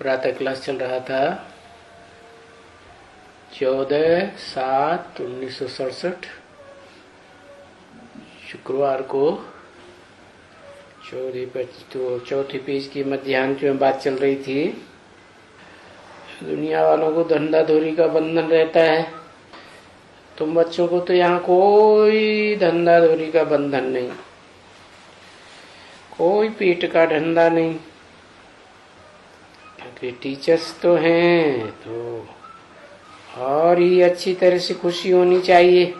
प्रातः क्लास चल रहा था 14/7/1967 शुक्रवार को चौथी पेज की मध्यांश में बात चल रही थी। दुनिया वालों को धंधा धोरी का बंधन रहता है, तुम बच्चों को तो यहाँ कोई धंधा धोरी का बंधन नहीं, कोई पेट का धंधा नहीं, क्योंकि टीचर्स तो हैं तो और ही अच्छी तरह से खुशी होनी चाहिए,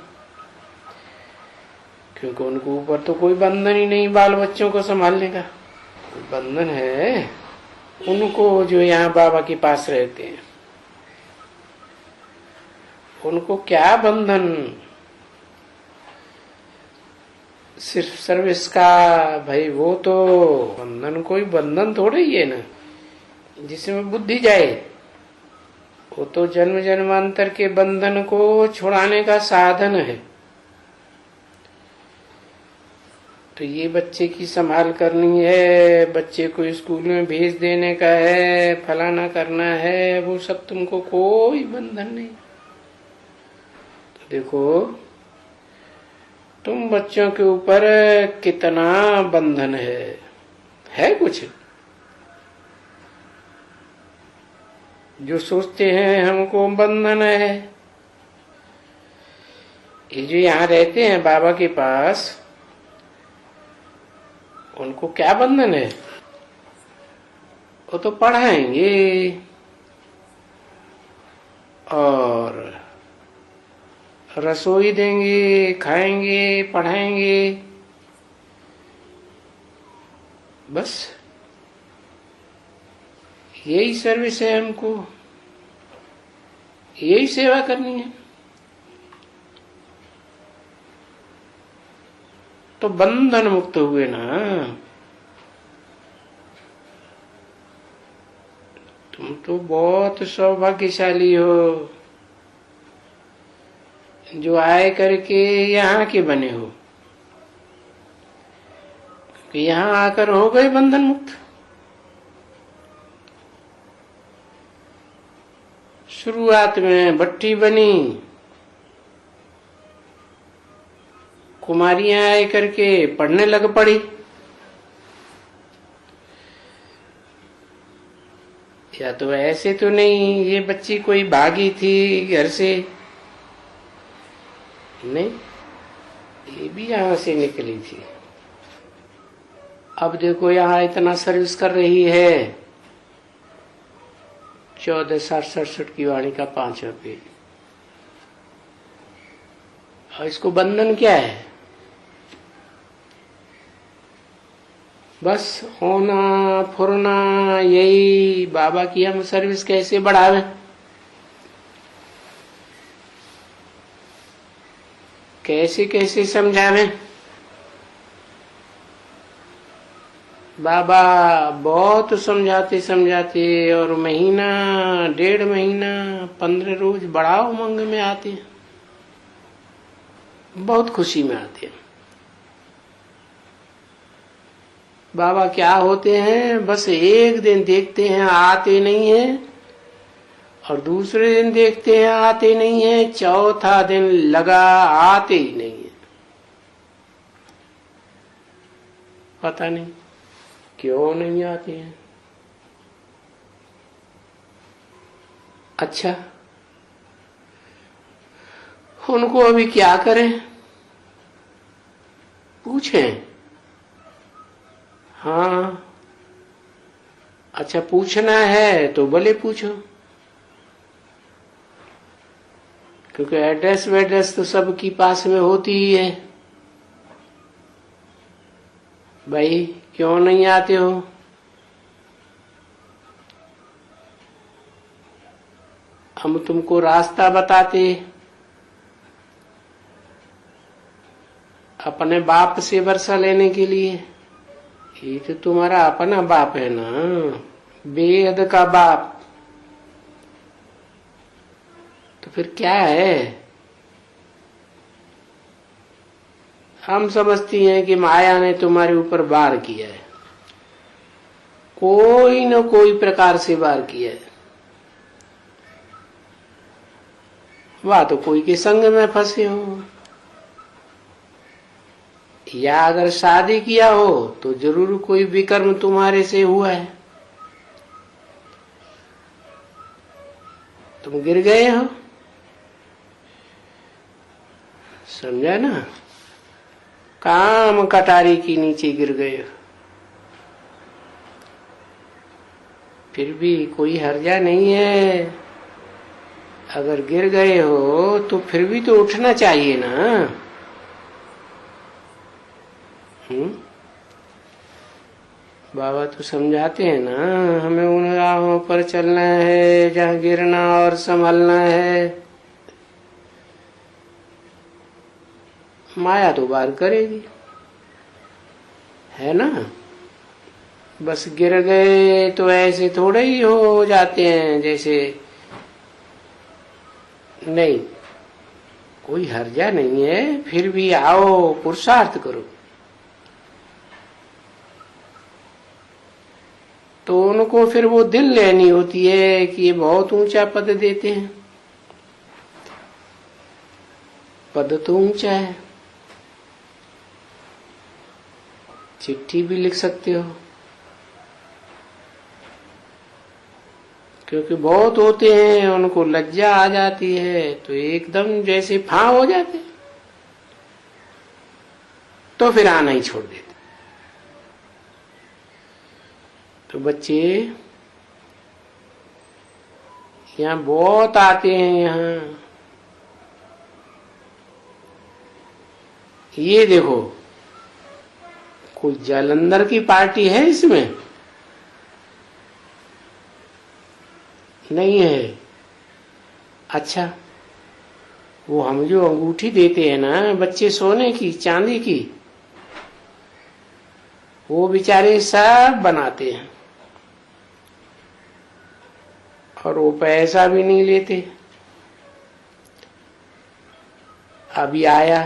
क्योंकि उनके ऊपर तो कोई बंधन ही नहीं बाल बच्चों को संभालने का। बंधन है उनको जो यहाँ बाबा के पास रहते हैं, उनको क्या बंधन, सिर्फ सर्विस का। भाई वो तो बंधन कोई बंधन थोड़ा ही है ना जिसमें बुद्धि जाए, वो तो जन्म जन्मांतर के बंधन को छुड़ाने का साधन है। तो ये बच्चे की संभाल करनी है, बच्चे को स्कूल में भेज देने का है, फलाना करना है, वो सब तुमको कोई बंधन नहीं। तो देखो तुम बच्चों के ऊपर कितना बंधन है कुछ। जो सोचते हैं हमको बंधन है, ये जो यहाँ रहते हैं बाबा के पास, उनको क्या बंधन है? वो तो पढ़ाएंगे और रसोई देंगे, खाएंगे, पढ़ाएंगे, बस यही सर्विस है, हमको यही सेवा करनी है। तो बंधन मुक्त हुए ना। तुम तो बहुत सौभाग्यशाली हो जो आए करके यहाँ के बने हो, क्योंकि यहाँ आकर हो गए बंधन मुक्त। शुरुआत में भट्टी बनी, कुमारियां आए करके पढ़ने लग पड़ी। या तो ऐसे तो नहीं ये बच्ची कोई भागी थी घर से, नहीं, ये भी यहां से निकली थी। अब देखो यहाँ इतना सर्विस कर रही है। 14/7/67 की वाणी का 5वां पेज। और इसको बंधन क्या है? बस होना फुरना, यही बाबा की हम सर्विस कैसे बढ़ावे, कैसे कैसे समझावे। बाबा बहुत समझाते समझाते और महीना 1.5 महीना 15 रोज बड़ा उमंग में आते हैं, बहुत खुशी में आते हैं। बाबा क्या होते हैं, बस एक दिन देखते हैं आते नहीं है, और दूसरे दिन देखते हैं आते नहीं है, चौथा दिन लगा आते ही नहीं है। पता नहीं क्यों नहीं आते हैं। अच्छा, उनको अभी क्या करें, पूछें? हाँ, अच्छा पूछना है तो भले पूछो, क्योंकि एड्रेस वेड्रेस तो सबकी पास में होती ही है। भाई क्यों नहीं आते हो? हम तुमको रास्ता बताते, अपने बाप से वर्षा लेने के लिए। ये तो तुम्हारा अपना बाप है ना, बेहद का बाप। तो फिर क्या है? हम समझती हैं कि माया ने तुम्हारे ऊपर वार किया है, कोई न कोई प्रकार से वार किया है। वाह तो कोई के संग में फंसे हो, या अगर शादी किया हो तो जरूर कोई विकर्म तुम्हारे से हुआ है, तुम गिर गए हो। समझा ना, काम कटारी के नीचे गिर गए हो। फिर भी कोई हर्जा नहीं है, अगर गिर गए हो तो फिर भी तो उठना चाहिए ना। बाबा तो समझाते हैं ना, हमें उन राहों पर चलना है जहाँ गिरना और संभलना है। माया तो वार करेगी, है ना। बस गिर गए तो ऐसे थोड़े ही हो जाते हैं जैसे, नहीं, कोई हर्जा नहीं है। फिर भी आओ, पुरुषार्थ करो। तो उनको फिर वो दिल लेनी होती है कि ये बहुत ऊंचा पद देते हैं। पद तो ऊंचा है, चिट्ठी भी लिख सकते हो, क्योंकि बहुत होते हैं उनको लज्जा आ जाती है तो एकदम जैसे फां हो जाते, तो फिर आना ही छोड़ देते। तो बच्चे यहाँ बहुत आते हैं। यहाँ ये देखो, कोई जालंधर की पार्टी है इसमें? नहीं है। अच्छा, वो हम जो अंगूठी देते हैं ना बच्चे, सोने की चांदी की, वो बेचारे सब बनाते हैं और वो पैसा भी नहीं लेते। अभी आया,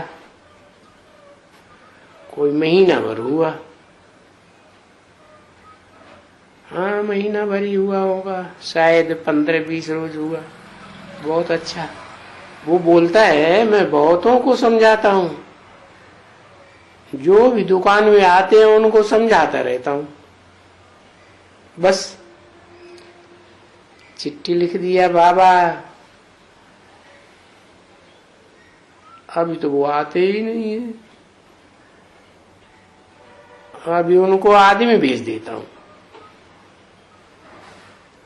कोई महीना भर हुआ, हाँ महीना भर ही हुआ होगा, शायद 15-20 रोज हुआ। बहुत अच्छा। वो बोलता है मैं बहुतों को समझाता हूँ, जो भी दुकान में आते हैं उनको समझाता रहता हूँ। बस चिट्ठी लिख दिया बाबा, अभी तो वो आते ही नहीं है। अभी उनको आदमी भेज देता हूँ,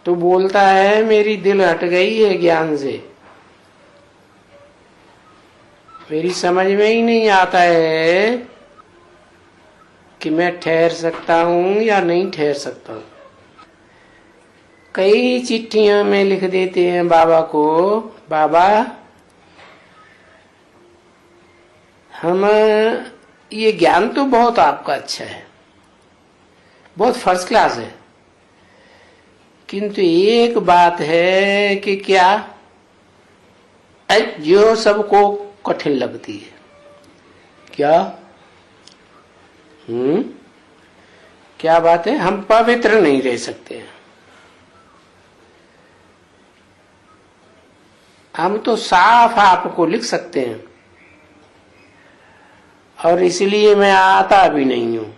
तो बोलता है मेरी दिल हट गई है ज्ञान से, मेरी समझ में ही नहीं आता है कि मैं ठहर सकता हूँ या नहीं ठहर सकता हूँ। कई चिट्ठियां में लिख देते हैं बाबा को, बाबा हम, ये ज्ञान तो बहुत आपका अच्छा है, बहुत फर्स्ट क्लास है, किंतु एक बात है कि क्या जो सबको कठिन लगती है। क्या? क्या बात है? हम पवित्र नहीं रह सकते हैं। हम तो साफ आपको लिख सकते हैं, और इसलिए मैं आता भी नहीं हूं,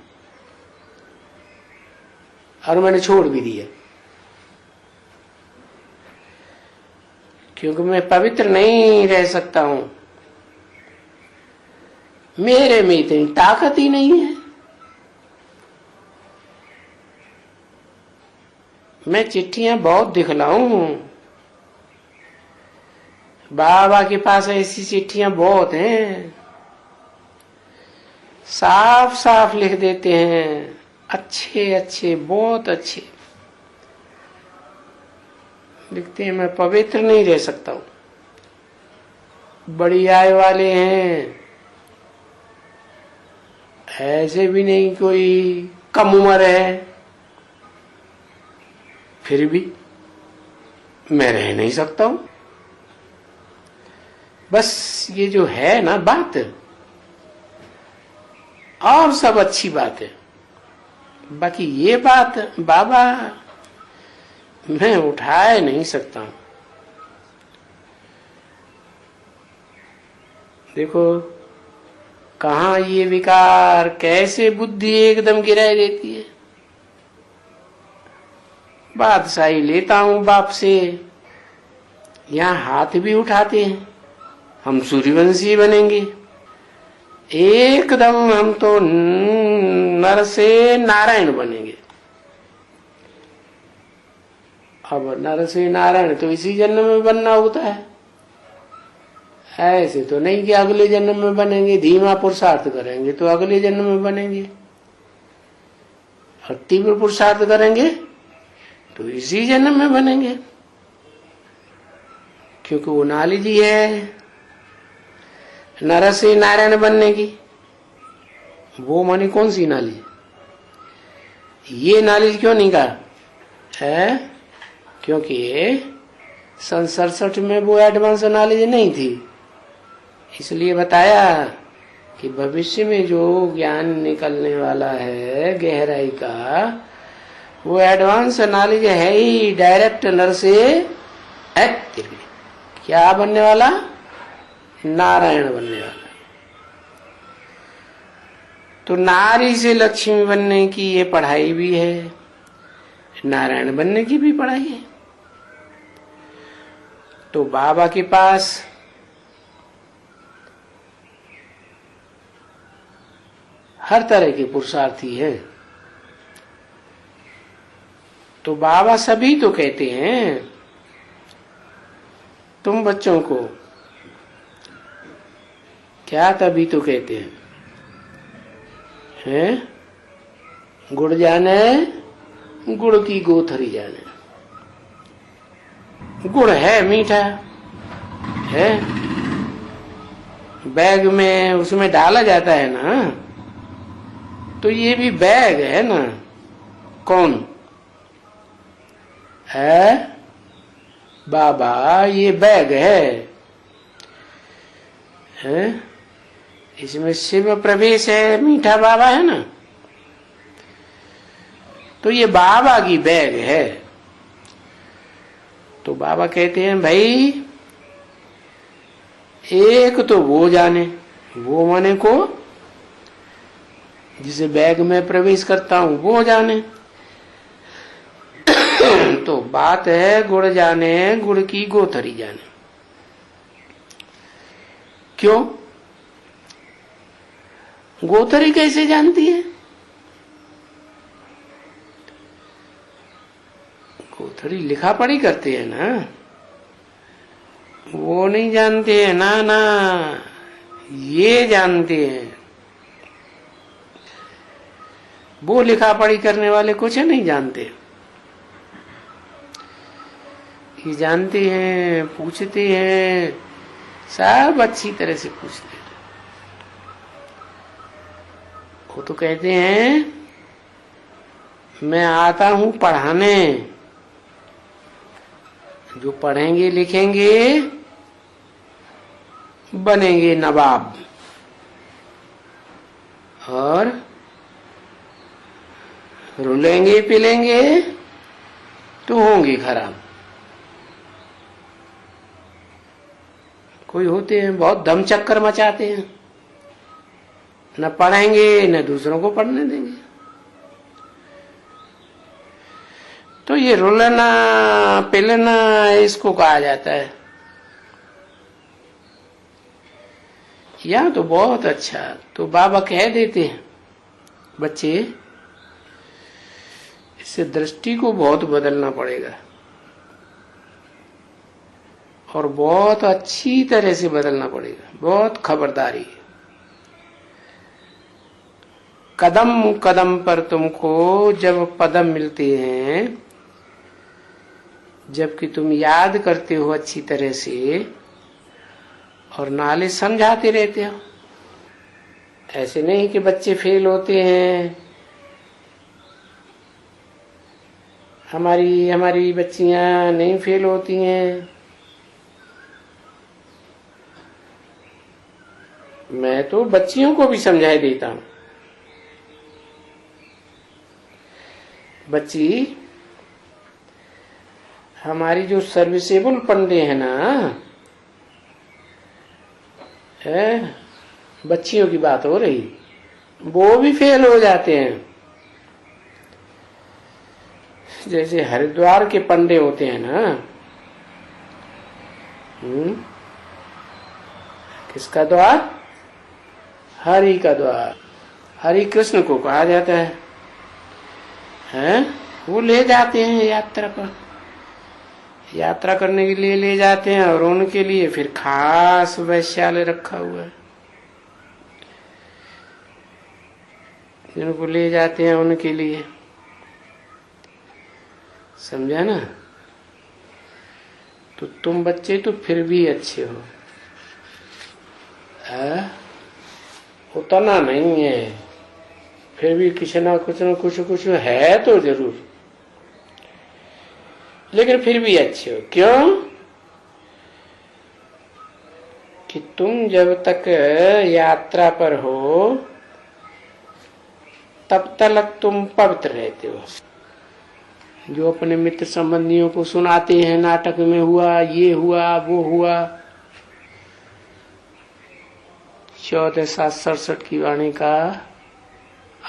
और मैंने छोड़ भी दिया, क्योंकि मैं पवित्र नहीं रह सकता हूं। मेरे में इतनी ताकत ही नहीं है। मैं चिट्ठियां बहुत दिखलाऊं हूं, बाबा के पास ऐसी चिट्ठियां बहुत हैं, साफ साफ लिख देते हैं, अच्छे अच्छे, बहुत अच्छे लिखते हैं। मैं पवित्र नहीं रह सकता हूं। बड़ी आय वाले हैं, ऐसे भी नहीं कोई कम उम्र है, फिर भी मैं रह नहीं सकता हूं। बस ये जो है ना बात, और सब अच्छी बात है, बाकी ये बात बाबा मैं उठा नहीं सकता हूं। देखो कहाँ ये विकार, कैसे बुद्धि एकदम गिराई देती है। बादशाही लेता हूं बाप से, यहाँ हाथ भी उठाते हैं, हम सूर्यवंशी बनेंगे, एकदम हम तो नर से नारायण बनेंगे। अब नर से नारायण तो इसी जन्म में बनना होता है, ऐसे तो नहीं कि अगले जन्म में बनेंगे। धीमा पुरुषार्थ करेंगे तो अगले जन्म में बनेंगे, और तीव्र पुरुषार्थ करेंगे तो इसी जन्म में बनेंगे, क्योंकि वो नॉलेज ही है नर से नारायण बनने की। वो मानी कौन सी नॉलेज? ये नॉलेज क्यों नहीं कहा है? क्योंकि सन 67 में वो एडवांस नॉलेज नहीं थी, इसलिए बताया कि भविष्य में जो ज्ञान निकलने वाला है गहराई का, वो एडवांस नॉलेज है ही डायरेक्ट नर से क्या बनने वाला? नारायण बनने वाला। तो नारी से लक्ष्मी बनने की ये पढ़ाई भी है, नारायण बनने की भी पढ़ाई है। तो बाबा के पास हर तरह के पुरुषार्थी है। तो बाबा सभी तो कहते हैं तुम बच्चों को, क्या तभी तो कहते हैं गुड़ जाने गुड़ की गोथरी जाने। गुड़ है मीठा है, बैग में उसमें डाला जाता है ना, तो ये भी बैग है ना। कौन है? बाबा ये बैग है, इसमें शिव प्रवेश है, मीठा बाबा है ना, तो ये बाबा की बैग है। तो बाबा कहते हैं भाई एक तो वो जाने, वो माने को जिसे बैग में प्रवेश करता हूं वो जाने। तो बात है गुड़ जाने गुड़ की गोथरी जाने। क्यों? गोथरी कैसे जानती है? गोथरी लिखा पढ़ी करते हैं ना, वो नहीं जानते हैं ना, ना ये जानते हैं। वो लिखा पढ़ी करने वाले कुछ नहीं जानते, ये जानते हैं, पूछते हैं, सब अच्छी तरह से पूछते हैं। वो तो कहते हैं मैं आता हूं पढ़ाने, जो पढ़ेंगे लिखेंगे बनेंगे नवाब, और रुलेंगे पिलेंगे तो होंगे खराब। कोई होते हैं बहुत दम चक्कर मचाते हैं, न पढ़ेंगे न दूसरों को पढ़ने देंगे। तो ये रुलना पिलना इसको कहा जाता है। या तो बहुत अच्छा, तो बाबा कह देते हैं बच्चे इससे दृष्टि को बहुत बदलना पड़ेगा, और बहुत अच्छी तरह से बदलना पड़ेगा, बहुत खबरदारी। कदम कदम पर तुमको जब पदम मिलते हैं, जबकि तुम याद करते हो अच्छी तरह से और नॉलेज समझाते रहते हो। ऐसे नहीं कि बच्चे फेल होते हैं। हमारी बच्चियां नहीं फेल होती हैं। मैं तो बच्चियों को भी समझाई देता हूं। बच्ची, हमारी जो सर्विसेबल पंडे हैं ना, है बच्चियों की बात हो रही, वो भी फेल हो जाते हैं। जैसे हरिद्वार के पंडे होते हैं ना, किसका द्वार? हरि का द्वार। हरि कृष्ण को कहा जाता है? वो ले जाते हैं यात्रा पर, यात्रा करने के लिए ले जाते हैं, और उनके लिए फिर खास वैश्यालय रखा हुआ है। जिनको ले जाते हैं उनके लिए, समझा ना? तो तुम बच्चे तो फिर भी अच्छे हो, उतना नहीं है, फिर भी कुछ ना कुछ है तो जरूर, लेकिन फिर भी अच्छे हो। क्यों? कि तुम जब तक यात्रा पर हो तब तक तुम पवित्र रहते हो। जो अपने मित्र संबंधियों को सुनाते हैं, नाटक में हुआ, ये हुआ, वो हुआ, 14:67 की वाणी का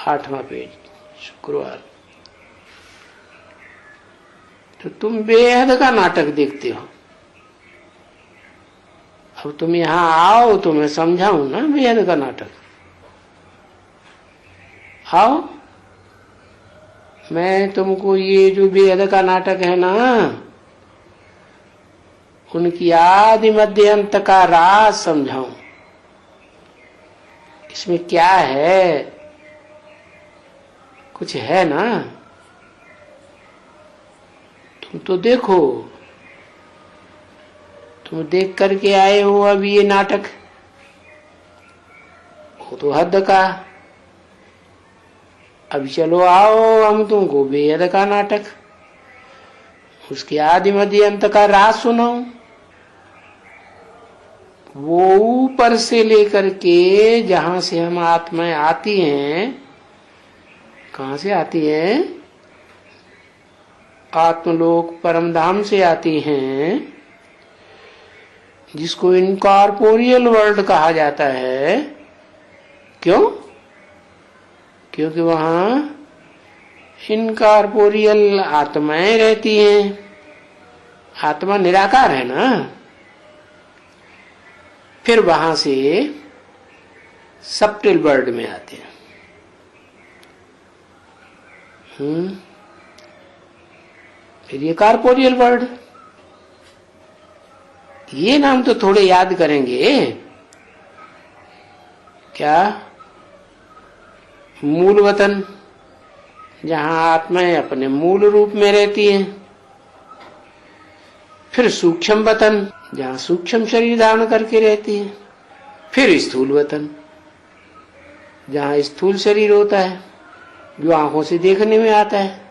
8वां पेज, शुक्रवार। तो तुम बेहद का नाटक देखते हो। अब तुम यहाँ आओ तो मैं समझाऊं ना बेहद का नाटक। आओ, मैं तुमको ये जो बेहद का नाटक है ना, उनकी आदि मध्य अंत का राज समझाऊं। इसमें क्या है? कुछ है ना? तुम तो देखो, तुम देख करके आए हो अभी ये नाटक, वो तो हद का। अब चलो आओ, हम तुमको बेहद का नाटक, उसके आदि मध्य अंत का राज सुनाऊं। वो ऊपर से लेकर के जहां से हम आत्माएं आती हैं, कहां से आती हैं? आत्मलोक परम धाम से आती हैं, जिसको इनकॉर्पोरियल वर्ल्ड कहा जाता है। क्यों? क्योंकि वहां इनकॉर्पोरियल आत्माएं रहती हैं। आत्मा निराकार है ना। फिर वहां से सबटिल वर्ल्ड में आते हैं। फिर ये कॉर्पोरियल वर्ल्ड, ये नाम तो थोड़े याद करेंगे। क्या? मूल वतन, जहां आत्माएं अपने मूल रूप में रहती हैं। फिर सूक्ष्म वतन, जहां सूक्ष्म शरीर धारण करके रहती है। फिर स्थूल वतन, जहां स्थूल शरीर होता है, जो आंखों से देखने में आता है।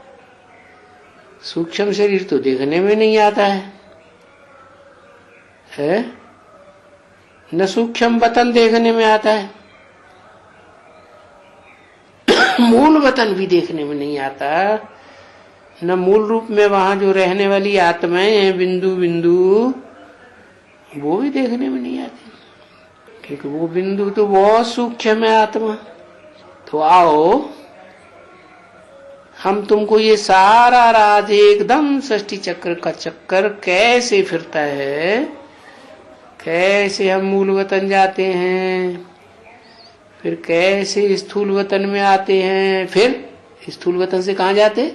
सूक्ष्म शरीर तो देखने में नहीं आता है? न सूक्ष्म वतन देखने में आता है, मूल वतन भी देखने में नहीं आता। न मूल रूप में वहां जो रहने वाली आत्माएं हैं, बिंदु बिंदु, वो भी देखने में नहीं आती, क्योंकि वो बिंदु तो बहुत सूक्ष्म है आत्मा। तो आओ, हम तुमको ये सारा राज एकदम सृष्टि चक्र का चक्कर कैसे फिरता है, कैसे हम मूल वतन जाते हैं, फिर कैसे स्थूल वतन में आते हैं, फिर स्थूल वतन से कहां जाते,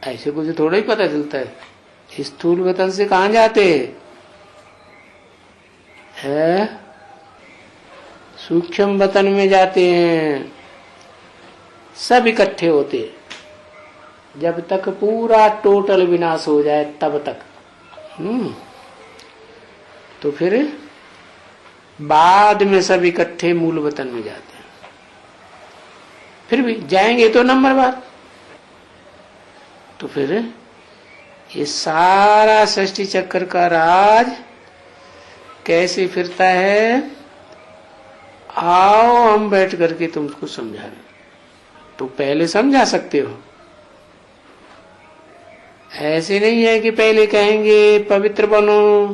ऐसे कुछ थोड़ा ही पता चलता है। स्थूल वतन से कहां जाते हैं? सूक्ष्म वतन में जाते हैं। सब इकट्ठे होते, जब तक पूरा टोटल विनाश हो जाए तब तक। तो फिर बाद में सब इकट्ठे मूल वतन में जाते हैं। फिर भी जाएंगे तो नंबर बाद। तो फिर ये सारा सृष्टि चक्र का राज कैसे फिरता है, आओ हम बैठ करके तुमको समझा रहे। तो पहले समझा सकते हो। ऐसे नहीं है कि पहले कहेंगे पवित्र बनो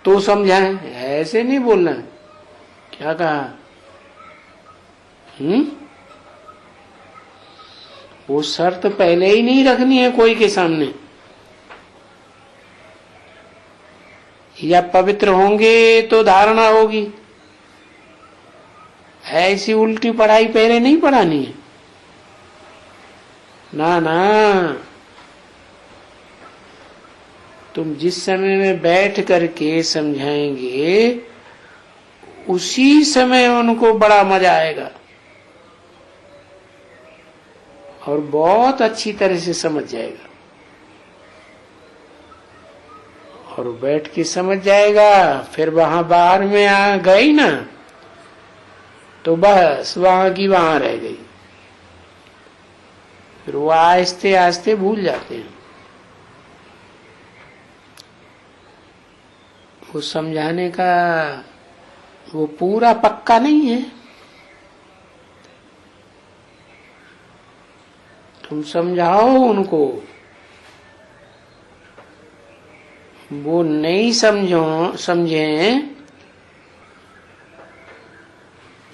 तो समझाएं, ऐसे नहीं बोलना है। क्या कहा? वो शर्त पहले ही नहीं रखनी है कोई के सामने। या पवित्र होंगे तो धारणा होगी, ऐसी उल्टी पढ़ाई पहले नहीं पढ़ानी है। ना ना, तुम जिस समय में बैठ करके समझाएंगे उसी समय उनको बड़ा मजा आएगा और बहुत अच्छी तरह से समझ जाएगा। और बैठ के समझ जाएगा, फिर वहां बाहर में आ गई ना तो बस वहां की वहां रह गई। फिर वो आहिस्ते आहिस्ते भूल जाते हैं। वो समझाने का वो पूरा पक्का नहीं है। तुम समझाओ उनको, वो नहीं समझे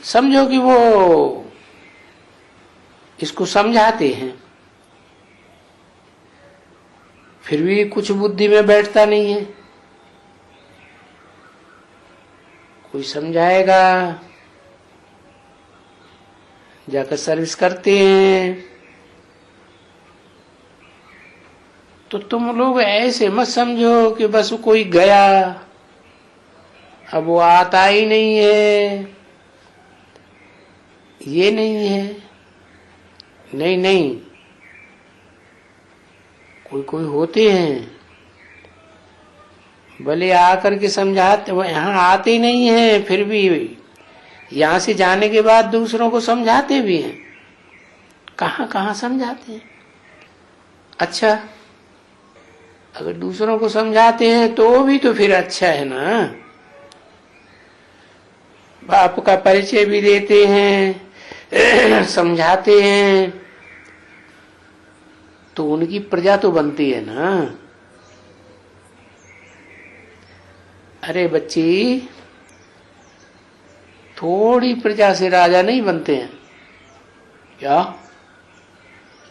समझो कि वो इसको समझाते हैं, फिर भी कुछ बुद्धि में बैठता नहीं है। कोई समझाएगा, जाकर सर्विस करते हैं। तो तुम लोग ऐसे मत समझो कि बस कोई गया, अब वो आता ही नहीं है, ये नहीं है। नहीं नहीं, कोई कोई होते हैं भले आकर के समझाते, वो यहाँ आते ही नहीं है, फिर भी यहाँ से जाने के बाद दूसरों को समझाते भी हैं। कहाँ कहाँ समझाते हैं। अच्छा, अगर दूसरों को समझाते हैं तो भी तो फिर अच्छा है ना। बाप का परिचय भी देते हैं, समझाते हैं, तो उनकी प्रजा तो बनती है ना। अरे बच्ची, थोड़ी प्रजा से राजा नहीं बनते हैं क्या?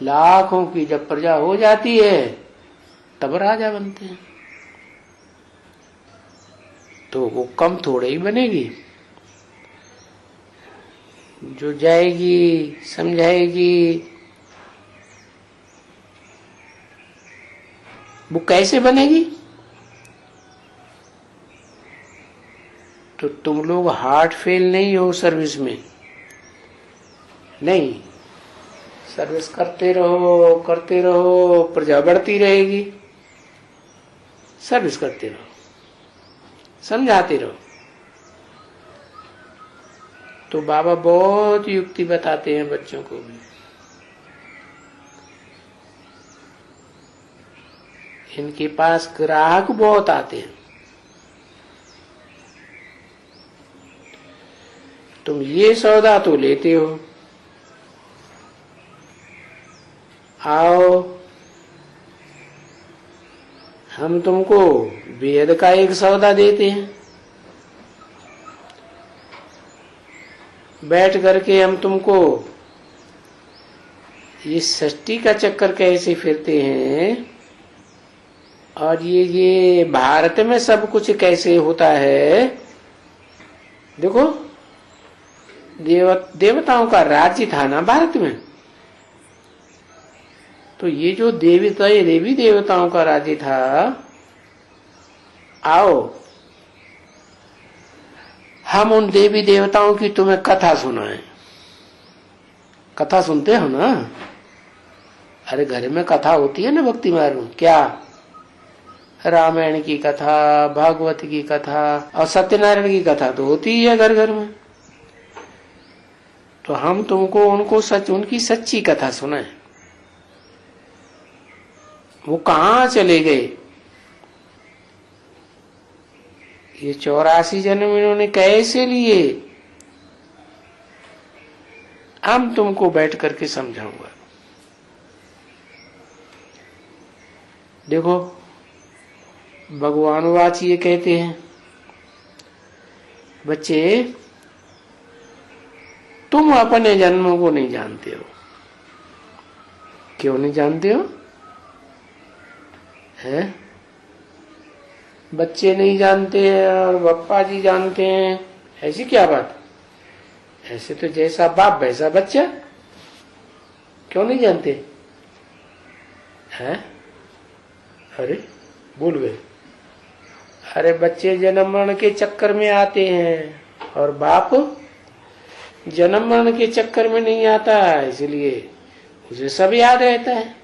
लाखों की जब प्रजा हो जाती है तब राजा बनते हैं। तो वो कम थोड़े ही बनेगी। जो जाएगी समझाएगी, वो कैसे बनेगी? तो तुम लोग हार्ट फेल नहीं हो सर्विस में, नहीं, सर्विस करते रहो, प्रजा बढ़ती रहेगी। सर्विस करते रहो, समझाते रहो। तो बाबा बहुत युक्ति बताते हैं बच्चों को भी। इनके पास ग्राहक बहुत आते हैं। तुम ये सौदा तो लेते हो, आओ हम तुमको वेद का एक सौदा देते हैं, बैठ करके हम तुमको ये सृष्टि का चक्कर कैसे फिरते हैं और ये भारत में सब कुछ कैसे होता है। देखो, देवताओं का राज्य था ना भारत में, तो ये जो देवी देवताओं का राज्य था, आओ हम उन देवी देवताओं की तुम्हें कथा सुनाएं। कथा सुनते हो ना? अरे घर में कथा होती है ना भक्ति मार्ग में, क्या रामायण की कथा, भागवत की कथा और सत्यनारायण की कथा तो होती ही है घर घर में। तो हम तुमको उनकी सच्ची कथा सुनाएं। वो कहाँ चले गए? ये 84 जन्म इन्होंने कैसे लिए? हम तुमको बैठ करके समझाऊंगा। देखो भगवान वाच ये कहते हैं, बच्चे तुम अपने जन्मों को नहीं जानते हो। क्यों नहीं जानते हो? है बच्चे नहीं जानते और बप्पा जी जानते हैं, ऐसी क्या बात? ऐसे तो जैसा बाप वैसा बच्चा। क्यों नहीं जानते? है अरे भूल गए। अरे बच्चे जन्म मरण के चक्कर में आते हैं और बाप जन्म मरण के चक्कर में नहीं आता, इसलिए उसे सब याद रहता है।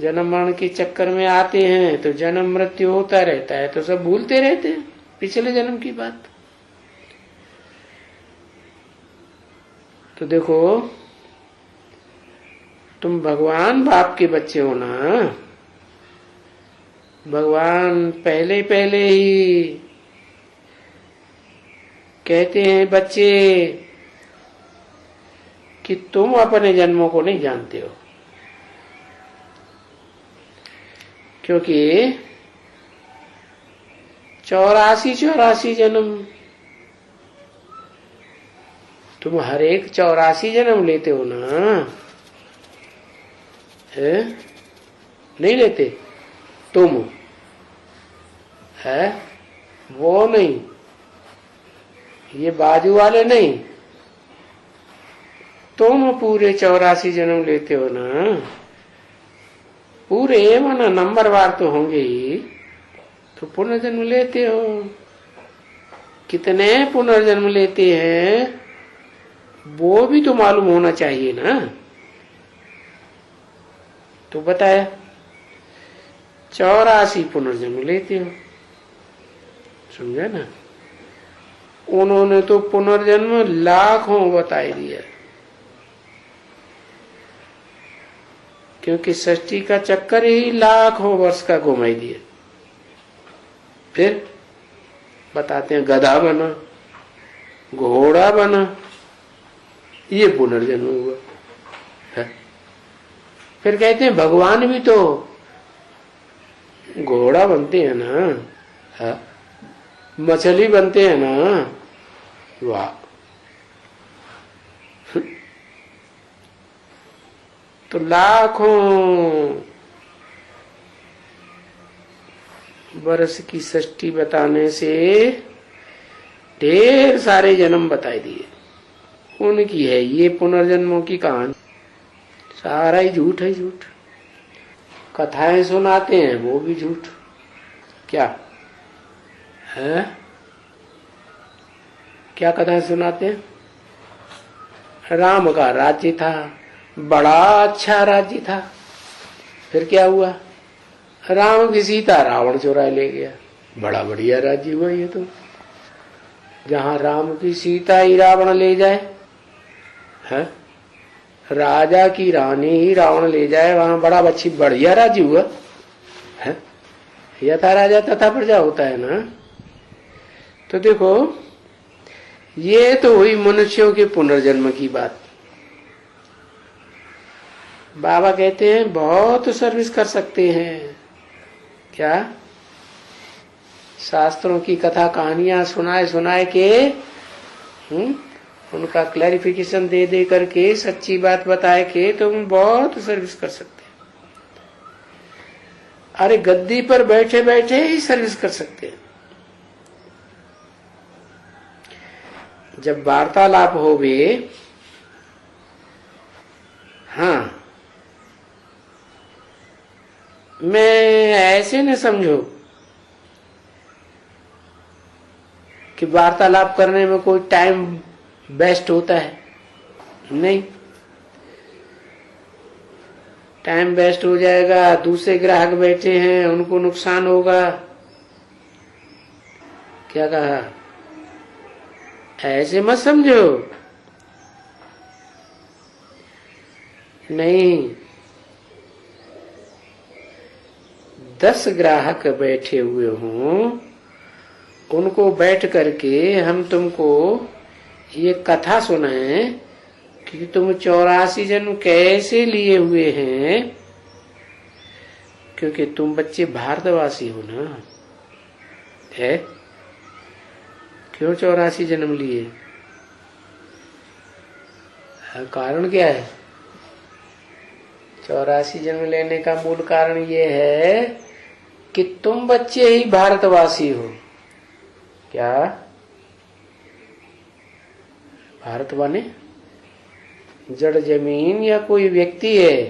जन्म मरण के चक्कर में आते हैं तो जन्म मृत्यु होता रहता है, तो सब भूलते रहते हैं पिछले जन्म की बात। तो देखो तुम भगवान बाप के बच्चे हो ना। भगवान पहले पहले ही कहते हैं बच्चे कि तुम अपने जन्मों को नहीं जानते हो, क्योंकि 84 जन्म तुम हर एक 84 जन्म लेते हो ना। है नहीं लेते? तुम है वो नहीं, ये बाजू वाले नहीं, तुम पूरे 84 जन्म लेते हो ना। पूरे माना नंबरवार तो होंगे ही, तो पुनर्जन्म लेते हो। कितने पुनर्जन्म लेते हैं वो भी तो मालूम होना चाहिए ना। तो बताया 84 पुनर्जन्म लेते हो, समझा ना। उन्होंने तो पुनर्जन्म लाखों बता दिया, क्योंकि सृष्टि का चक्कर ही लाखों वर्ष का घुमाई दिया। फिर बताते हैं गधा बना, घोड़ा बना, ये पुनर्जन्म हुआ है। फिर कहते हैं भगवान भी तो घोड़ा बनते हैं ना, है? मछली बनते हैं ना। वाह, तो लाखों वर्ष की सृष्टि बताने से ढेर सारे जन्म बताए दिए। उनकी है ये पुनर्जन्मों की कहानी, सारा ही झूठ है। झूठ कथाएं सुनाते हैं वो भी झूठ। क्या है? क्या कथाएं सुनाते हैं? राम का राज्य था, बड़ा अच्छा राज्य था। फिर क्या हुआ? राम की सीता रावण चुरा ले गया। बड़ा बढ़िया राज्य हुआ ये तो। जहां राम की सीता ही रावण ले जाए, है? राजा की रानी ही रावण ले जाए, वहां बड़ा अच्छी बढ़िया राज्य हुआ है। यथा राजा तथा प्रजा होता है ना। तो देखो ये तो हुई मनुष्यों के पुनर्जन्म की बात। बाबा कहते हैं बहुत सर्विस कर सकते हैं। क्या? शास्त्रों की कथा कहानियां सुनाए सुनाए के उनका क्लैरिफिकेशन दे दे करके सच्ची बात बताए के तुम बहुत सर्विस कर सकते हैं। अरे गद्दी पर बैठे बैठे ही सर्विस कर सकते हैं। जब वार्तालाप हो भी, हाँ, मैं ऐसे न समझो कि वार्तालाप करने में कोई टाइम बेस्ट होता है। नहीं, टाइम वेस्ट हो जाएगा, दूसरे ग्राहक बैठे हैं उनको नुकसान होगा। क्या कहा? ऐसे मत समझो। नहीं, 10 ग्राहक बैठे हुए हों, उनको बैठ करके हम तुमको ये कथा सुनाएं कि तुम 84 जन्म कैसे लिए हुए हैं, क्योंकि तुम बच्चे भारतवासी हो ना, है? क्यों 84 जन्म लिए? कारण क्या है? 84 जन्म लेने का मूल कारण ये है कि तुम बच्चे ही भारतवासी हो। क्या? भारत माने जड़ जमीन या कोई व्यक्ति है?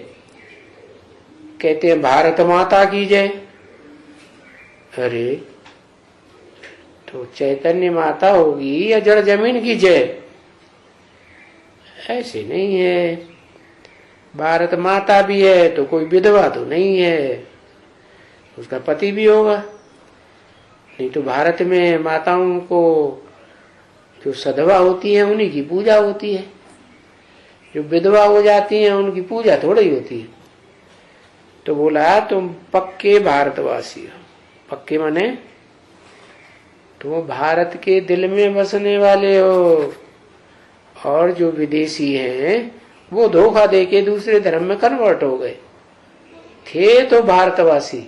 कहते हैं भारत माता की जय। अरे तो चैतन्य माता होगी या जड़ जमीन की जय? ऐसे नहीं है। भारत माता भी है तो कोई विधवा तो नहीं है, उसका पति भी होगा। नहीं तो भारत में माताओं को जो सधवा होती है उन्हीं की पूजा होती है, जो विधवा हो जाती हैं उनकी पूजा थोड़ी होती है। तो बोला तुम पक्के भारतवासी हो। पक्के माने तुम भारत के दिल में बसने वाले हो, और जो विदेशी हैं वो धोखा देके दूसरे धर्म में कन्वर्ट हो गए। थे तो भारतवासी,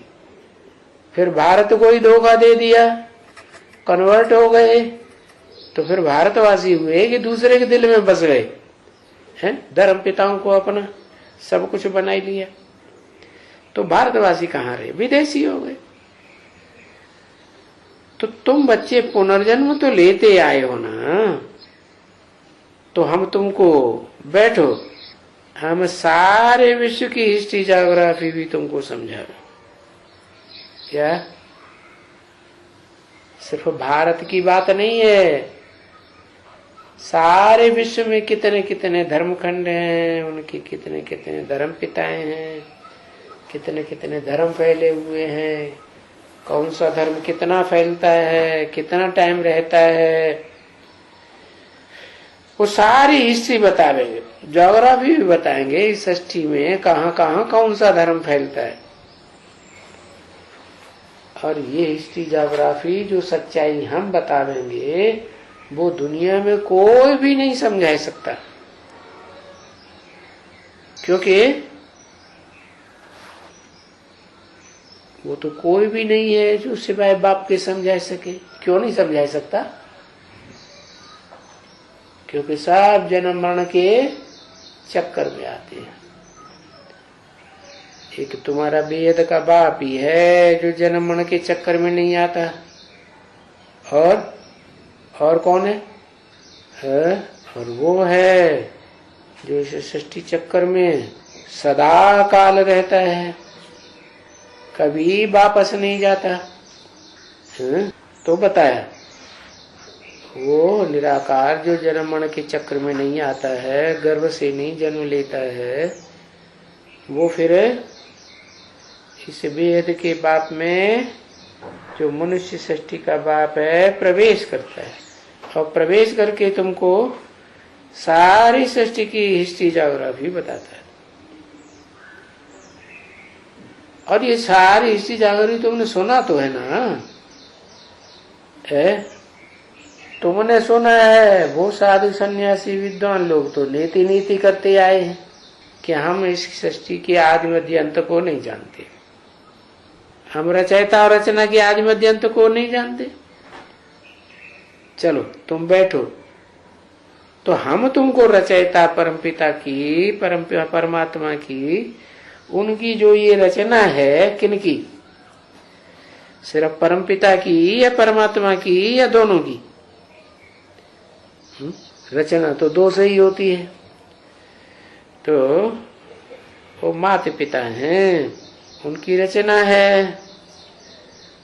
फिर भारत को ही धोखा दे दिया, कन्वर्ट हो गए, तो फिर भारतवासी हुए कि दूसरे के दिल में बस गए हैं? धर्म पिताओं को अपना सब कुछ बना ही लिया, तो भारतवासी कहाँ रहे? विदेशी हो गए। तो तुम बच्चे पुनर्जन्म तो लेते आए हो ना, तो हम तुमको बैठो, हम सारे विश्व की हिस्ट्री ज्योग्राफी भी तुमको समझा। क्या? सिर्फ भारत की बात नहीं है, सारे विश्व में कितने कितने धर्मखंड हैं, उनके कितने कितने धर्म पिताएं हैं, कितने कितने धर्म फैले हुए हैं, कौन सा धर्म कितना फैलता है, कितना टाइम रहता है, वो सारी हिस्ट्री बताएंगे, ज्योग्राफी भी बताएंगे इस सृष्टि में कहाँ कहाँ कौन सा धर्म फैलता है। और ये हिस्ट्री ज्योग्राफी जो सच्चाई हम बतावेंगे वो दुनिया में कोई भी नहीं समझा सकता, क्योंकि वो तो कोई भी नहीं है जो सिवाय बाप के समझा सके। क्यों नहीं समझा सकता? क्योंकि सब जन्म मरण के चक्कर में आते हैं। एक तुम्हारा बेहद का बाप ही है जो जन्म मरण के चक्कर में नहीं आता, और कौन है? और वो है जो इस सृष्टि चक्कर में सदा काल रहता है, कभी वापस नहीं जाता। तो बताया वो निराकार जो जन्म मरण के चक्र में नहीं आता है, गर्भ से नहीं जन्म लेता है, वो फिर इस वेद के बाप में जो मनुष्य सृष्टि का बाप है प्रवेश करता है, और प्रवेश करके तुमको सारी सृष्टि की हिस्ट्री ज्योग्राफी बताता है। और ये सारी हिस्ट्री ज्योग्राफी तुमने सुना तो है ना? तुमने सुना है। वो साधु सन्यासी विद्वान लोग तो नीति नीति करते आए हैं कि हम इस सृष्टि के आदि मध्य अंत को नहीं जानते, हम रचयिता और रचना के आदि मध्य अंत को नहीं जानते। चलो तुम बैठो, तो हम तुमको रचयिता परमपिता की, परमात्मा की, उनकी जो ये रचना है, किनकी? सिर्फ परमपिता की या परमात्मा की या दोनों की? रचना तो दो से ही होती है। तो वो माता पिता हैं, उनकी रचना है।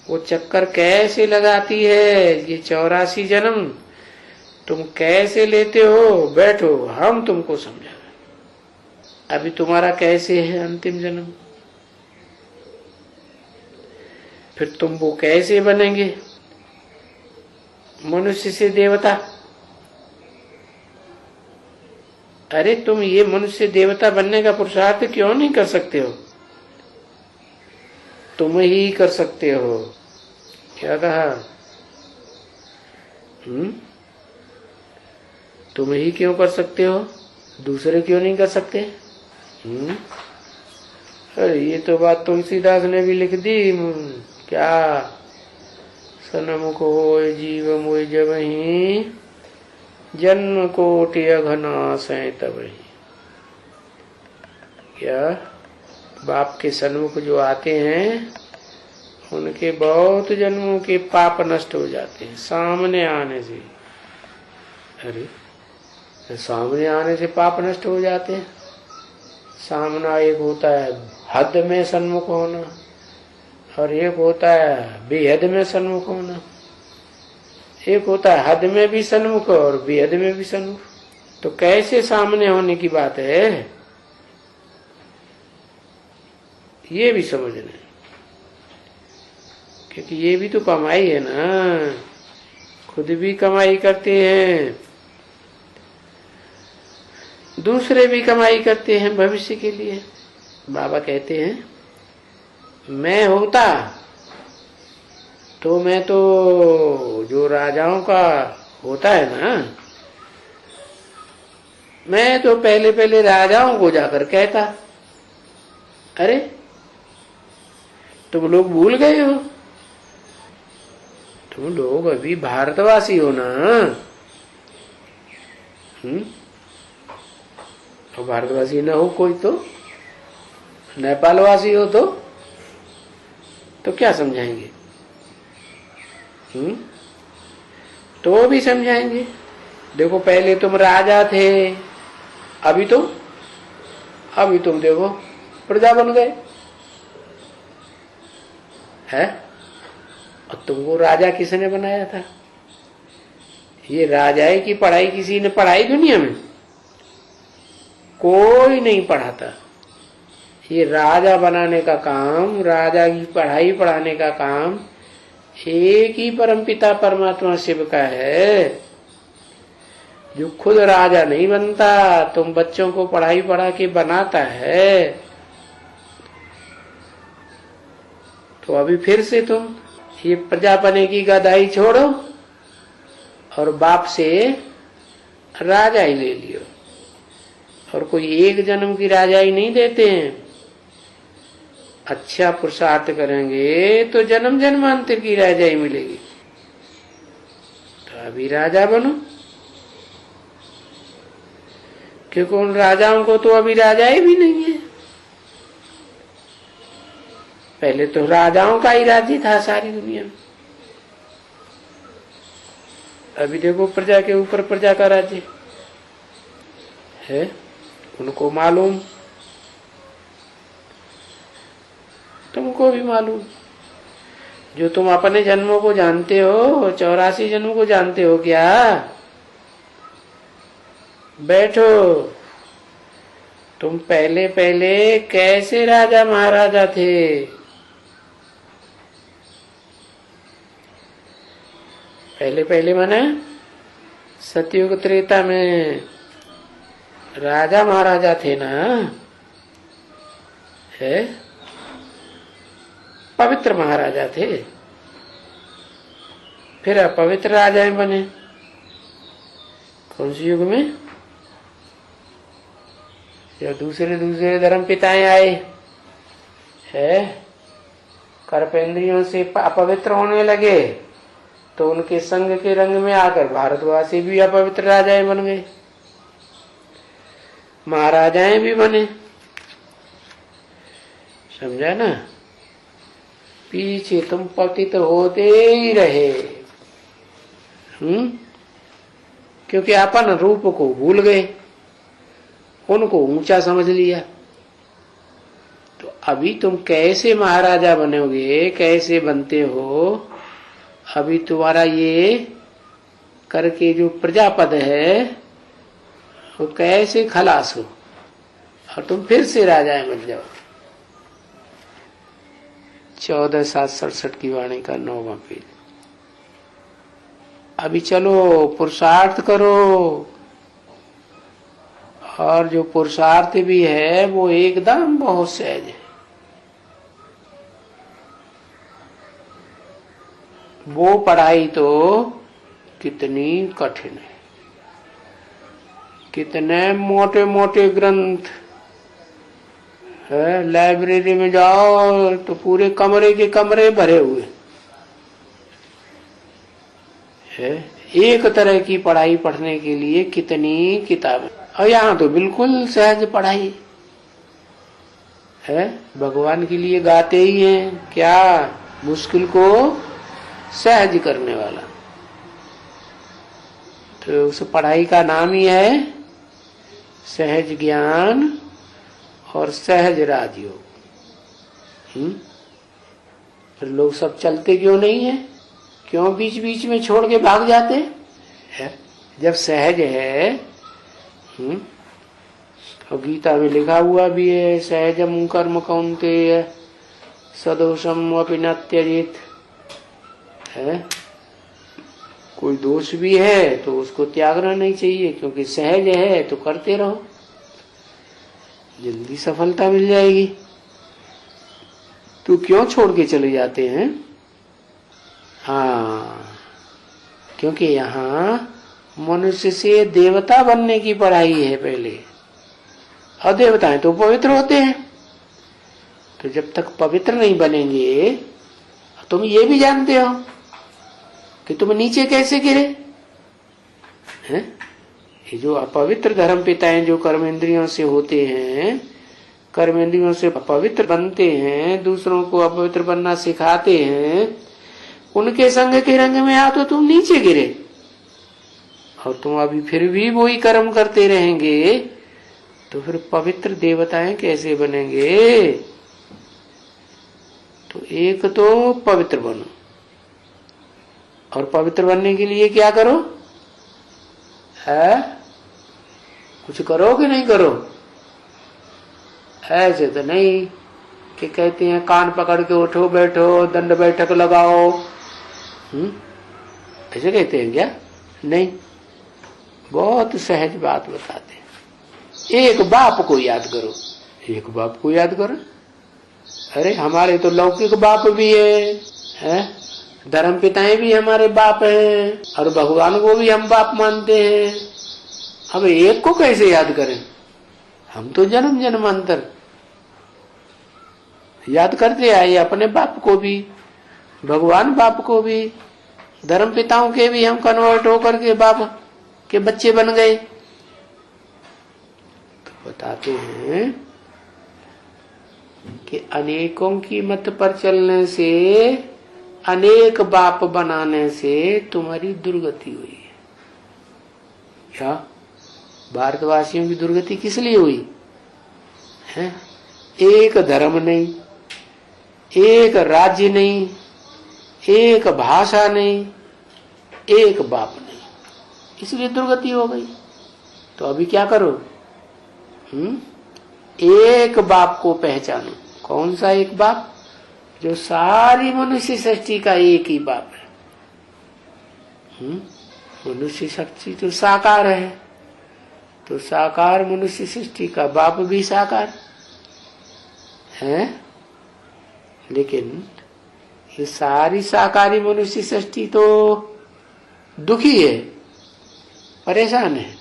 वो चक्कर कैसे लगाती है, ये 84 जन्म तुम कैसे लेते हो? बैठो, हम तुमको समझाएं। अभी तुम्हारा कैसे है अंतिम जन्म, फिर तुम वो कैसे बनेंगे? मनुष्य से देवता। अरे तुम ये मनुष्य देवता बनने का पुरुषार्थ क्यों नहीं कर सकते हो? तुम ही कर सकते हो। क्या कहा? तुम ही क्यों कर सकते हो? दूसरे क्यों नहीं कर सकते? अरे ये तो बात तुलसीदास ने भी लिख दी। क्या? सनमुख होय जीव मोय जबहि, जन्म कोटि अघनाश तबहि। क्या? बाप के सन्मुख जो आते हैं उनके बहुत जन्मों के पाप नष्ट हो जाते हैं सामने आने से। अरे सामने आने से पाप नष्ट हो जाते हैं? सामना एक होता है हद में सन्मुख होना और एक होता है बेहद में सन्मुख होना। एक होता है हद में भी सन्मुख और बेहद में भी सन्मुख। तो कैसे सामने होने की बात है, ये भी समझना, क्योंकि ये भी तो कमाई है ना। खुद भी कमाई करते हैं, दूसरे भी कमाई करते हैं भविष्य के लिए। बाबा कहते हैं मैं होता तो मैं तो जो राजाओं का होता है ना, मैं तो पहले पहले राजाओं को जाकर कहता, अरे तुम लोग भूल गए हो, तुम लोग अभी भारतवासी हो ना। और भारतवासी ना हो कोई तो नेपालवासी हो तो क्या समझाएंगे? तो भी समझाएंगे। देखो पहले तुम राजा थे, अभी तुम देखो प्रजा बन गए है। और तुमको राजा किसने बनाया था? ये राजाई की पढ़ाई किसी ने पढ़ाई दुनिया में? कोई नहीं पढ़ाता। ये राजा बनाने का काम, राजा की पढ़ाई पढ़ाने का काम एक ही परमपिता परमात्मा शिव का है, जो खुद राजा नहीं बनता, तुम बच्चों को पढ़ाई पढ़ा के बनाता है। तो अभी फिर से तुम ये प्रजापने की गदाई छोड़ो और बाप से राजा ही ले लियो। और कोई एक जन्म की राजाई नहीं देते हैं। अच्छा पुरुषार्थ करेंगे तो जन्म जन्मांतर की राजाई मिलेगी। तो अभी राजा बनो, क्योंकि उन राजाओं को तो अभी राजाई भी नहीं है। पहले तो राजाओं का ही राज्य था सारी दुनिया में। अभी देखो प्रजा के ऊपर प्रजा का राज्य है, उनको मालूम, तुमको भी मालूम। जो तुम अपने जन्मों को जानते हो, 84 जन्मों को जानते हो क्या? बैठो, तुम पहले पहले कैसे राजा महाराजा थे? पहले पहले माने सतयुग त्रेता में राजा महाराजा थे ना, है? पवित्र महाराजा थे। फिर अपवित्र राजा बने कौन से युग में? जब दूसरे दूसरे धर्म पिताएं आए है, कर्पेंद्रियों से अपवित्र होने लगे, तो उनके संग के रंग में आकर भारतवासी भी अपवित्र राजाएं बन गए, महाराजाएं भी बने। समझा ना? पीछे तुम पतित होते ही रहे, क्योंकि अपन रूप को भूल गए, उनको ऊंचा समझ लिया। तो अभी तुम कैसे महाराजा बनोगे, कैसे बनते हो? अभी तुम्हारा ये करके जो प्रजापद है वो कैसे खलास हो और तुम फिर से राजाएं बन जाओ। 14/7/67 की वाणी का 9वां पेज। अभी चलो पुरुषार्थ करो, और जो पुरुषार्थ भी है वो एकदम बहुत सहज है। वो पढ़ाई तो कितनी कठिन है, कितने मोटे मोटे ग्रंथ है, लाइब्रेरी में जाओ तो पूरे कमरे के कमरे भरे हुए है। एक तरह की पढ़ाई पढ़ने के लिए कितनी किताबें, और यहाँ तो बिल्कुल सहज पढ़ाई है। भगवान के लिए गाते ही हैं क्या, मुश्किल को सहज करने वाला। तो उस पढ़ाई का नाम ही है सहज ज्ञान और सहज राजयोग। फिर लोग सब चलते क्यों नहीं है, क्यों बीच बीच में छोड़ के भाग जाते हैं? जब सहज है। और गीता में लिखा हुआ भी है, सहजम कर्म कौन्तेय सदोषम अपि न त्यजेत है। कोई दोष भी है तो उसको त्यागना नहीं चाहिए, क्योंकि सहज है तो करते रहो, जल्दी सफलता मिल जाएगी। तो क्यों छोड़ के चले जाते हैं? हाँ, क्योंकि यहाँ मनुष्य से देवता बनने की पढ़ाई है पहले, और देवताएं तो पवित्र होते हैं। तो जब तक पवित्र नहीं बनेंगे, तुम ये भी जानते हो कि तुम नीचे कैसे गिरे हैं। ये जो अपवित्र धर्म पिताएं जो कर्मेंद्रियों से होते हैं, कर्मेंद्रियों से अपवित्र बनते हैं, दूसरों को अपवित्र बनना सिखाते हैं, उनके संग के रंग में आ तो तुम नीचे गिरे, और तुम अभी फिर भी वही कर्म करते रहेंगे, तो फिर पवित्र देवताएं कैसे बनेंगे? तो एक तो पवित्र बनो, और पवित्र बनने के लिए क्या करो है? कुछ करो कि नहीं करो? ऐसे तो नहीं कि कहते हैं कान पकड़ के उठो बैठो दंड बैठक लगाओ, ऐसे कहते हैं क्या? नहीं, बहुत सहज बात बताते हैं। एक बाप को याद करो, एक बाप को याद करो। अरे हमारे तो लौकिक बाप भी है? धर्म पिताएं भी हमारे बाप हैं, और भगवान को भी हम बाप मानते हैं। अब एक को कैसे याद करें? हम तो जन्म जन्मांतर याद करते आए अपने बाप को भी, भगवान बाप को भी, धर्म पिताओं के भी हम कन्वर्ट होकर के बाप के बच्चे बन गए। तो बताते हैं कि अनेकों की मत पर चलने से, अनेक बाप बनाने से तुम्हारी दुर्गति हुई है। क्या भारतवासियों की दुर्गति किस लिए हुई है? एक धर्म नहीं, एक राज्य नहीं, एक भाषा नहीं, एक बाप नहीं, इसलिए दुर्गति हो गई। तो अभी क्या करो? एक बाप को पहचानो। कौन सा एक बाप? जो सारी मनुष्य सृष्टि का एक ही बाप है। मनुष्य सृष्टि तो साकार है, तो साकार मनुष्य सृष्टि का बाप भी साकार है। लेकिन ये सारी साकारी मनुष्य सृष्टि तो दुखी है, परेशान है।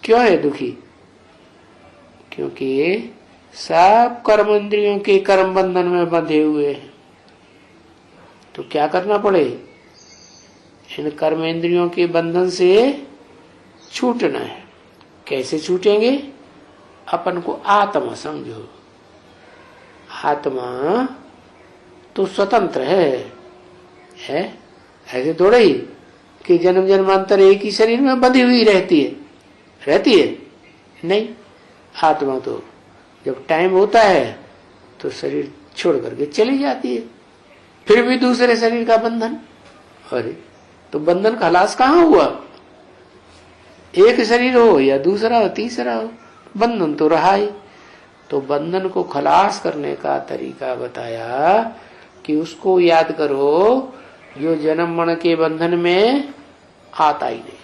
क्यों है दुखी? क्योंकि सब कर्म इंद्रियों के कर्म बंधन में बंधे हुए हैं। तो क्या करना पड़े? इन कर्म इंद्रियों के बंधन से छूटना है। कैसे छूटेंगे? अपन को आत्मा समझो। आत्मा तो स्वतंत्र है? ऐसे थोड़ा ही कि जन्म जन्मांतर एक ही शरीर में बंधी हुई रहती है? नहीं, आत्मा तो जब टाइम होता है तो शरीर छोड़ करके चली जाती है, फिर भी दूसरे शरीर का बंधन। अरे तो बंधन खलास कहाँ हुआ? एक शरीर हो या दूसरा हो तीसरा हो, बंधन तो रहा ही। तो बंधन को खलास करने का तरीका बताया कि उसको याद करो जो जन्म मरण के बंधन में आता ही नहीं।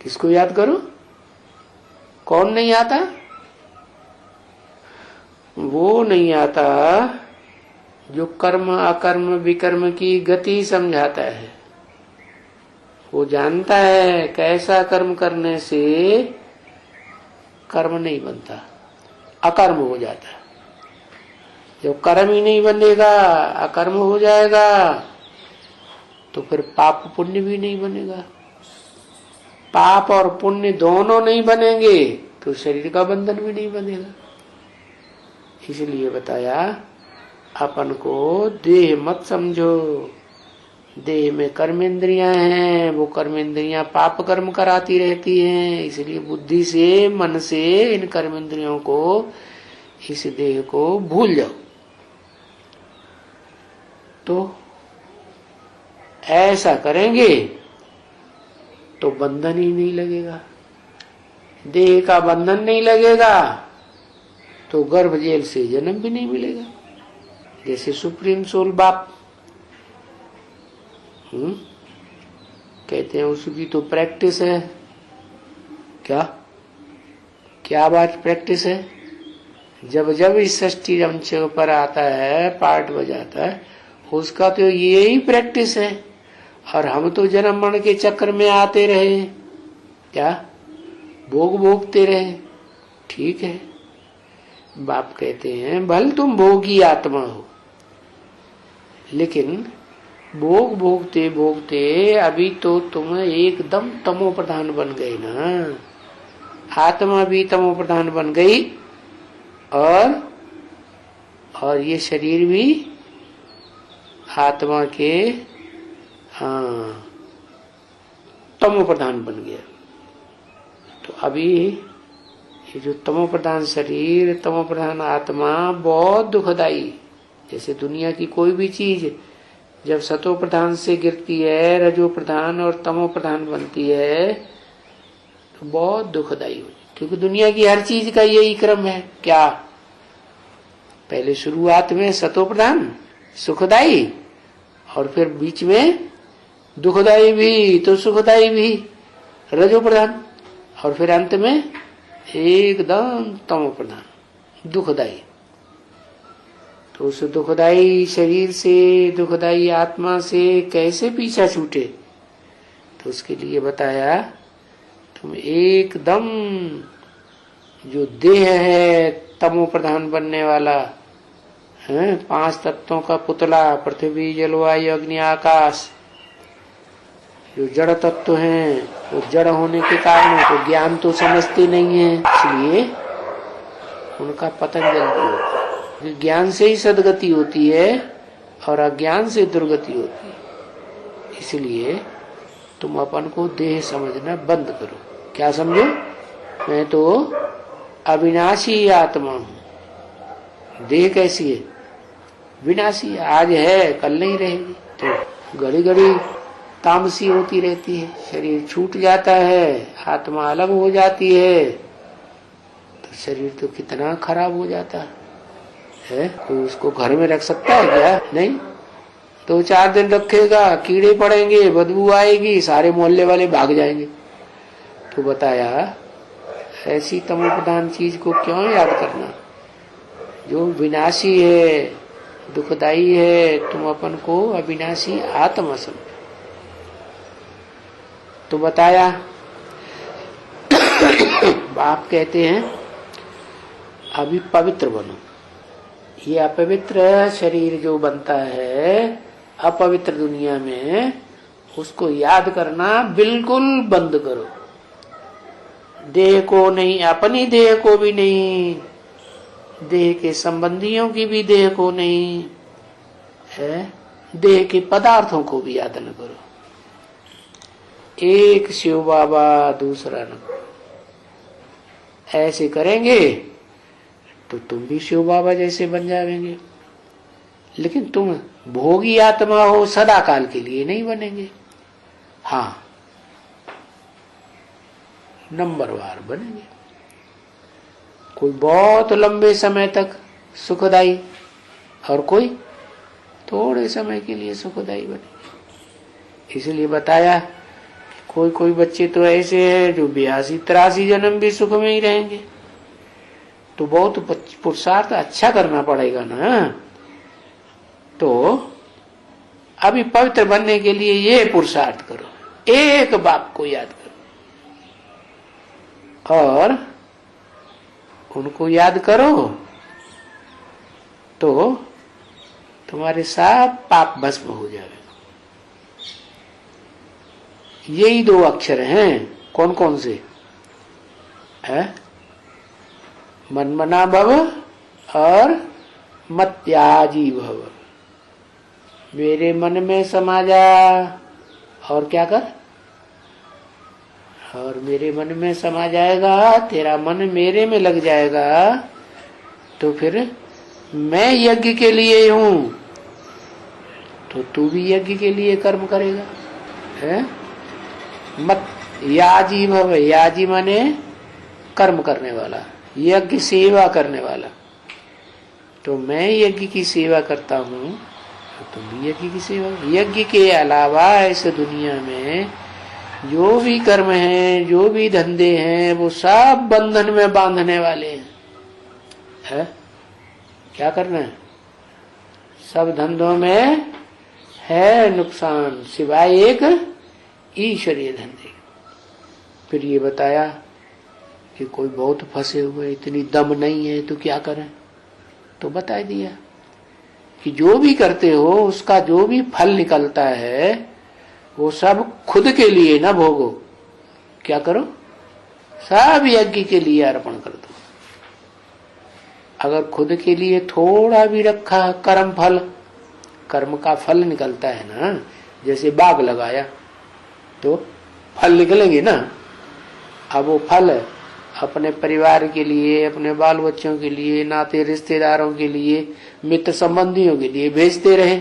किसको याद करो? कौन नहीं आता? वो नहीं आता जो कर्म अकर्म विकर्म की गति समझाता है, वो जानता है कैसा कर्म करने से कर्म नहीं बनता, अकर्म हो जाता है। जब कर्म ही नहीं बनेगा, अकर्म हो जाएगा, तो फिर पाप पुण्य भी नहीं बनेगा। पाप और पुण्य दोनों नहीं बनेंगे तो शरीर का बंधन भी नहीं बनेगा। इसलिए बताया अपन को देह मत समझो। देह में कर्मेंद्रियां हैं, वो कर्मेंद्रियां पाप कर्म कराती रहती हैं। इसलिए बुद्धि से, मन से इन कर्मेंद्रियों को, इस देह को भूल जाओ। तो ऐसा करेंगे तो बंधन ही नहीं लगेगा। देह का बंधन नहीं लगेगा तो गर्भ जेल से जन्म भी नहीं मिलेगा। जैसे सुप्रीम सोल बाप कहते हैं, उसकी तो प्रैक्टिस है। क्या क्या बात प्रैक्टिस है? जब जब इस षष्ठी मंच पर आता है, पार्ट बजाता है, उसका तो यही प्रैक्टिस है। और हम तो जन्म मरण के चक्कर में आते रहे, क्या भोग भोगते रहे। ठीक है, बाप कहते हैं भल तुम भोगी आत्मा हो, लेकिन भोग भोगते भोगते अभी तो तुम एकदम तमो प्रधान बन गए ना। आत्मा भी तमो प्रधान बन गई और ये शरीर भी आत्मा के तमो प्रधान बन गया। तो अभी ये जो तमो प्रधान शरीर, तमो प्रधान आत्मा बहुत दुखदाई। जैसे दुनिया की कोई भी चीज जब सतो प्रधान से गिरती है, रजो प्रधान और तमो प्रधान बनती है, तो बहुत दुखदाई हो। क्योंकि दुनिया की हर चीज का यही क्रम है। क्या पहले शुरुआत में सतो प्रधान सुखदाई, और फिर बीच में दुखदाई भी तो सुखदाई भी रजो प्रधान, और फिर अंत में एकदम तमो प्रधान दुखदाई। तो उस दुखदाई शरीर से, दुखदाई आत्मा से कैसे पीछा छूटे? तो उसके लिए बताया तुम एकदम जो देह है तमो प्रधान बनने वाला है, 5 तत्वों का पुतला, पृथ्वी जल वायु अग्नि आकाश, जो जड़ तत्व हैं, वो जड़ होने के कारण तो ज्ञान तो समझते नहीं है, इसलिए उनका पतन जल्दी होता है। ज्ञान से ही सदगति होती है और अज्ञान से दुर्गति होती है। इसलिए तुम अपन को देह समझना बंद करो। क्या समझो? मैं तो अविनाशी आत्मा हूं। देह कैसी है? विनाशी, आज है कल नहीं रहेगी। तो घड़ी घड़ी तामसी होती रहती है, शरीर छूट जाता है, आत्मा अलग हो जाती है, तो शरीर तो कितना खराब हो जाता है। कोई उसको घर में रख सकता है क्या? नहीं। 2-4 दिन रखेगा, कीड़े पड़ेंगे, बदबू आएगी, सारे मोहल्ले वाले भाग जाएंगे। तो बताया ऐसी तमोप्रधान चीज को क्यों याद करना जो विनाशी है, दुखदाई है। तुम अपन को अविनाशी आत्मा समझो। तो बताया बाप कहते हैं अभी पवित्र बनो। ये अपवित्र शरीर जो बनता है अपवित्र दुनिया में, उसको याद करना बिल्कुल बंद करो। देह को नहीं, अपनी देह को भी नहीं, देह के संबंधियों की भी देह को नहीं है, देह के पदार्थों को भी याद न करो। एक शिव बाबा, दूसरा न। ऐसे करेंगे तो तुम भी शिव बाबा जैसे बन जाएंगे। लेकिन तुम भोगी आत्मा हो, सदा काल के लिए नहीं बनेंगे। हाँ, नंबरवार बनेंगे। कोई बहुत लंबे समय तक सुखदाई और कोई थोड़े समय के लिए सुखदाई बनेंगे। इसलिए बताया कोई कोई बच्चे तो ऐसे हैं जो 82-83 जन्म भी सुख में ही रहेंगे। तो बहुत पुरुषार्थ अच्छा करना पड़ेगा ना। तो अभी पवित्र बनने के लिए ये पुरुषार्थ करो। एक बाप को याद करो और उनको याद करो तो तुम्हारे सब पाप भस्म हो जाएगा। यही दो अक्षर हैं। कौन कौन से है? मनमना भव और मत्याजी भव। मेरे मन में समा जा और क्या कर? और मेरे मन में समा जाएगा, तेरा मन मेरे में लग जाएगा तो फिर मैं यज्ञ के लिए हूं तो तू भी यज्ञ के लिए कर्म करेगा। है? मत याजी भव। याजी माने कर्म करने वाला, यज्ञ सेवा करने वाला। तो मैं यज्ञ की सेवा करता हूं तो तुम भी यज्ञ की सेवा। यज्ञ के अलावा इस दुनिया में जो भी कर्म हैं, जो भी धंधे हैं, वो सब बंधन में बांधने वाले हैं। है? क्या करना है? सब धंधों में है नुकसान सिवाय एक ईश्वरीय धंधे। फिर ये बताया कि कोई बहुत फंसे हुए, इतनी दम नहीं है तो क्या करें? तो बता दिया कि जो भी करते हो उसका जो भी फल निकलता है वो सब खुद के लिए ना भोगो। क्या करो? सब यज्ञ के लिए अर्पण कर दो। अगर खुद के लिए थोड़ा भी रखा कर्म फल, कर्म का फल निकलता है ना, जैसे बाग लगाया तो फल निकलेंगे ना। अब वो फल अपने परिवार के लिए, अपने बाल बच्चों के लिए, नाते रिश्तेदारों के लिए, मित्र संबंधियों के लिए भेजते रहे।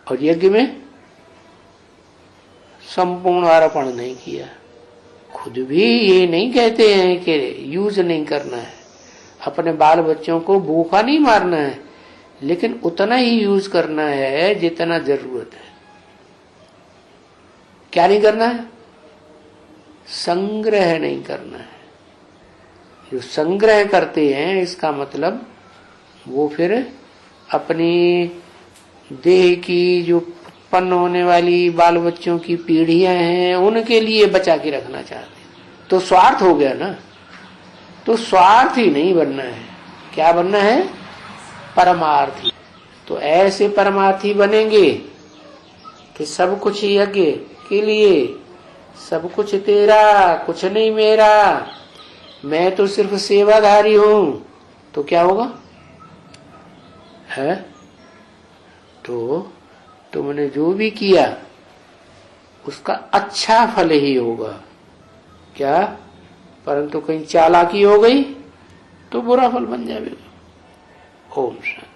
और यज्ञ में संपूर्ण अर्पण नहीं किया। खुद भी ये नहीं कहते हैं कि यूज नहीं करना है, अपने बाल बच्चों को भूखा नहीं मारना है, लेकिन उतना ही यूज करना है जितना जरूरत है। क्या नहीं करना है? संग्रह नहीं करना है। जो संग्रह करते हैं इसका मतलब वो फिर अपनी देह की जो उत्पन्न होने वाली बाल बच्चों की पीढ़ियां हैं उनके लिए बचा के रखना चाहते हैं। तो स्वार्थ हो गया ना। तो स्वार्थी नहीं बनना है। क्या बनना है? परमार्थी। तो ऐसे परमार्थी बनेंगे कि सब कुछ यज्ञ के लिए, सब कुछ तेरा, कुछ नहीं मेरा, मैं तो सिर्फ सेवाधारी हूं। तो क्या होगा? है? तो तुमने जो भी किया उसका अच्छा फल ही होगा। क्या? परंतु कहीं चालाकी हो गई तो बुरा फल बन जाएगा। ओम शांति।